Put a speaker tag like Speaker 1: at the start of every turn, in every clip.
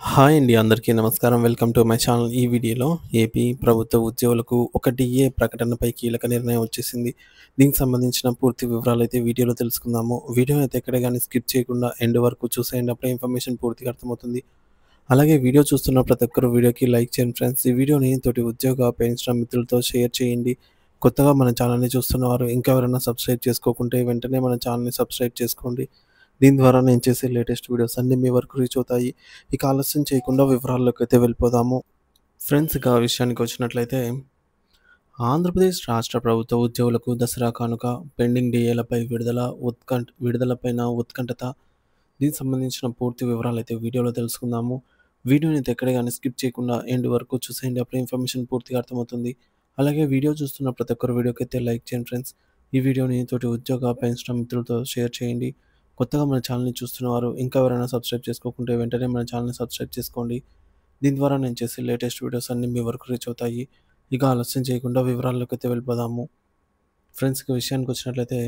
Speaker 1: Hi అండి. అందరికీ నమస్కారం. Welcome to my channel. ఈ వీడియోలో ఏపీ ప్రభుత్వ ఉద్యోగులకు ఒక డీఏ ప్రకటనపై కీలక నిర్ణయం వచ్చేసింది. దీనికి సంబంధించిన పూర్తి వివరాలైతే వీడియోలో తెలుసుకుందాము. వీడియోని అయితే ఎక్కడ గాని స్కిప్ చేయకుండా ఎండ్ వరకు చూసేయండి. అప్పుడే ఇన్ఫర్మేషన్ పూర్తిగా అర్థమవుతుంది. అలాగే వీడియో చూస్తున్న ప్రతి ఒక్కరు వీడియోకి లైక్ చేయండి ఫ్రెండ్స్. ఈ వీడియోని తోటి ఉద్యోగ పెన్షన్ మిత్రులతో షేర్ చేయండి. కొత్తగా మన ఛానల్‌ని చూస్తున్నవారు ఇంకా ఎవరైనా సబ్స్క్రైబ్ చేసుకోకుంటే వెంటనే మన ఛానల్‌ని సబ్స్క్రైబ్ చేసుకోండి. దీని ద్వారా నేను చేసే లేటెస్ట్ వీడియోస్ అన్నీ మీ వరకు రీచ్ అవుతాయి. ఇక ఆలస్యం చేయకుండా వివరాల్లోకైతే వెళ్ళిపోదాము. ఫ్రెండ్స్ ఇక విషయానికి వచ్చినట్లయితే ఆంధ్రప్రదేశ్ రాష్ట్ర ప్రభుత్వ ఉద్యోగులకు దసరా కానుక పెండింగ్ డీఏలపై విడుదలపైన ఉత్కంఠత. దీనికి సంబంధించిన పూర్తి వివరాలైతే వీడియోలో తెలుసుకుందాము. వీడియోని అయితే ఎక్కడ గాని స్కిప్ చేయకుండా ఎండ్ వరకు చూసేయండి. అప్పుడే ఇన్ఫర్మేషన్ పూర్తిగా అర్థమవుతుంది. అలాగే వీడియో చూస్తున్న ప్రతి ఒక్కరు వీడియోకైతే లైక్ చేయండి ఫ్రెండ్స్. ఈ వీడియోని తోటి ఉద్యోగ పెన్షన్ మిత్రులతో షేర్ చేయండి. కొత్తగా మన ఛానల్‌ని చూస్తున్నవారు ఇంకా ఎవరైనా సబ్స్క్రైబ్ చేసుకోకుంటే వెంటనే మన ఛానల్‌ని సబ్స్క్రైబ్ చేసుకోండి. దీని ద్వారా నేను చేసే లేటెస్ట్ వీడియోస్ అన్నీ మీ వరకు రీచ్ అవుతాయి. ఇక ఆలస్యం చేయకుండా వివరాల్లోకైతే వెళ్ళిపోదాము. ఫ్రెండ్స్ ఇక విషయానికొచ్చినట్లయితే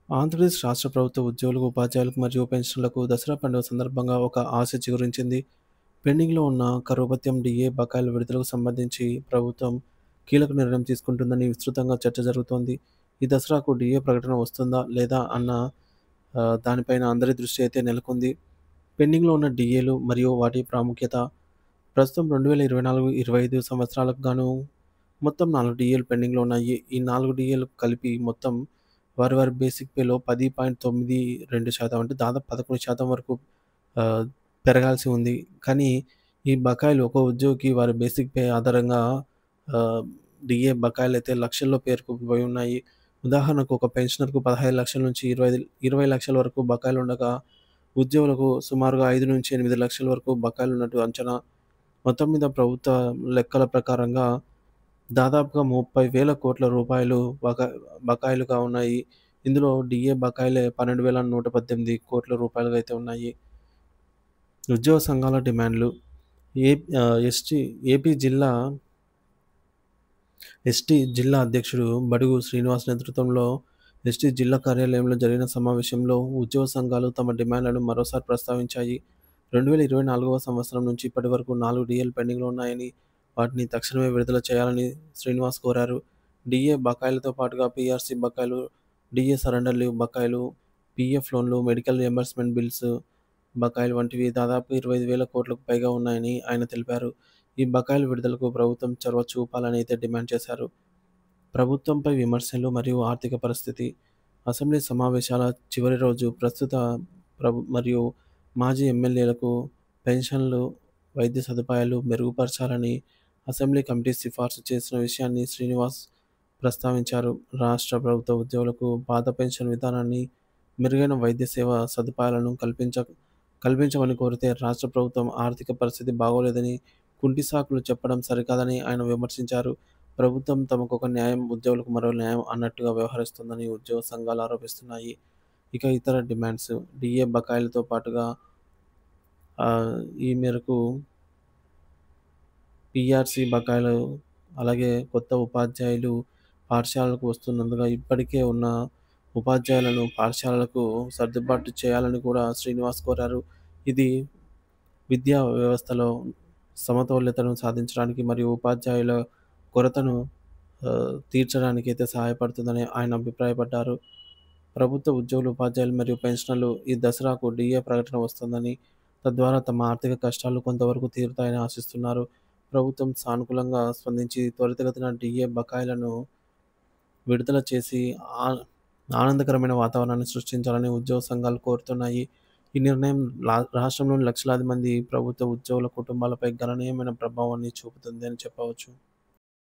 Speaker 1: ఆంధ్రప్రదేశ్ రాష్ట్ర ప్రభుత్వ ఉద్యోగులకు, ఉపాధ్యాయులకు మరియు పెన్షనర్లకు దసరా పండుగ సందర్భంగా ఒక ఆశ చిగురించింది. పెండింగ్‌లో ఉన్న కరువు భత్యం, డీఏ బకాయిల విడుదలకు సంబంధించి ప్రభుత్వం కీలక నిర్ణయం తీసుకుంటుందని విస్తృతంగా చర్చ జరుగుతోంది. ఈ దసరాకు డీఏ ప్రకటన వస్తుందా? లేదా? అన్న దానిపైన అందరి దృష్టి అయితే నెలకొంది. పెండింగ్‌లో ఉన్న డీఏలు మరియు వాటి ప్రాముఖ్యత. ప్రస్తుతం 2024, 25 సంవత్సరాలకు గాను మొత్తం 4 డీఏలు పెండింగ్‌లో ఉన్నాయి. ఈ 4 డీఏలు కలిపి మొత్తం వారి బేసిక్ పేలో 10.92% అంటే దాదాపు 11% వరకు ఆహ్, పెరగాల్సి ఉంది. కానీ ఈ బకాయిలు ఒక్కో ఉద్యోగికి వారి బేసిక్ పే ఆధారంగా ఆహ్, డీఏ బకాయిలైతే లక్షల్లో పేరుకుపోయి ఉన్నాయి. ఉదాహరణకు ఒక పెన్షనర్‌కు 15,00,000 నుంచి 20,00,000 వరకు బకాయిలుండగా, ఉద్యోగులకు సుమారుగా 5-8 లక్షల వరకు బకాయిలున్నట్టు అంచనా. మొత్తం మీద ప్రభుత్వ లెక్కల ప్రకారంగా దాదాపుగా 30,000 కోట్ల రూపాయలు బకాయిలుగా ఉన్నాయి. ఇందులో డీఏ బకాయిలే 12,118 కోట్ల రూపాయలుగా అయితే ఉన్నాయి. ఉద్యోగ సంఘాల డిమాండ్‌లు. ఎస్టీ ఏపీ ఎస్టీ జిల్లా అధ్యక్షుడు బడుగు శ్రీనివాస్ నేతృత్వంలో ఎస్టీ జిల్లా కార్యాలయంలో జరిగిన సమావేశంలో ఉద్యోగ సంఘాలు తమ డిమాండ్లను మరోసారి ప్రస్తావించాయి. 2024వ సంవత్సరం నుంచి ఇప్పటి వరకు 4 డీఏలు పెండింగ్‌లో ఉన్నాయని, వాటిని తక్షణమే విడుదల చేయాలని శ్రీనివాస్ కోరారు. డీఏ బకాయిలతో పాటుగా పీఆర్సీ బకాయిలు, డీఏ సరెండర్ లీవ్ బకాయిలు, పీఎఫ్ లోన్లు, మెడికల్ రియంబర్స్‌మెంట్ బిల్స్ బకాయిలు వంటివి దాదాపు 25,000 కోట్లకు పైగా ఉన్నాయని ఆయన తెలిపారు. ఈ బకాయిల విడుదలకు ప్రభుత్వం చొరవ చూపాలని అయితే డిమాండ్ చేశారు. ప్రభుత్వంపై విమర్శలు మరియు ఆర్థిక పరిస్థితి. అసెంబ్లీ సమావేశాల చివరి రోజు ప్రస్తుత మరియు మాజీ ఎమ్మెల్యేలకు పెన్షన్లు, వైద్య సదుపాయాలు మెరుగుపరచాలని అసెంబ్లీ కమిటీ సిఫార్సు చేసిన విషయాన్ని శ్రీనివాస్ ప్రస్తావించారు. రాష్ట్ర ప్రభుత్వ ఉద్యోగులకు పాత పెన్షన్ విధానాన్ని, మెరుగైన వైద్య సేవ సదుపాయాలను కల్పించమని కోరితే రాష్ట్ర ప్రభుత్వం ఆర్థిక పరిస్థితి బాగోలేదని, కుంటి సాకులు చెప్పడం సరికాదని ఆయన విమర్శించారు. ప్రభుత్వం తమకొక న్యాయం, ఉద్యోగులకు మరో న్యాయం అన్నట్టుగా వ్యవహరిస్తోందని ఉద్యోగ సంఘాలు ఆరోపిస్తున్నాయి. ఇక ఇతర డిమాండ్స్. డీఏ బకాయిలతో పాటుగా ఈ మేరకు పీఆర్సీ బకాయిలు, అలాగే కొత్త ఉపాధ్యాయులు పాఠశాలలకు వస్తున్నందున ఇప్పటికే ఉన్న ఉపాధ్యాయులను పాఠశాలలకు సర్దుబాటు చేయాలని కూడా శ్రీనివాస్ కోరారు. ఇది విద్యా వ్యవస్థలో సమతౌల్యతను సాధించడానికి మరియు ఉపాధ్యాయుల కొరతను తీర్చడానికైతే సహాయపడుతుందని ఆయన అభిప్రాయపడ్డారు. ప్రభుత్వ ఉద్యోగులు, ఉపాధ్యాయులు మరియు పెన్షనర్లు ఈ దసరాకు డీఏ ప్రకటన వస్తుందని, తద్వారా తమ ఆర్థిక కష్టాలు కొంతవరకు తీరుతాయని ఆశిస్తున్నారు. ప్రభుత్వం సానుకూలంగా స్పందించి త్వరితగతిన డీఏ బకాయిలను విడుదల చేసి ఆ ఆనందకరమైన వాతావరణాన్ని సృష్టించాలని ఉద్యోగ సంఘాలు కోరుతున్నాయి. ఈ నిర్ణయం రాష్ట్రంలోని లక్షలాది మంది ప్రభుత్వ ఉద్యోగుల కుటుంబాలపై గణనీయమైన ప్రభావాన్ని చూపుతుంది అని చెప్పవచ్చు.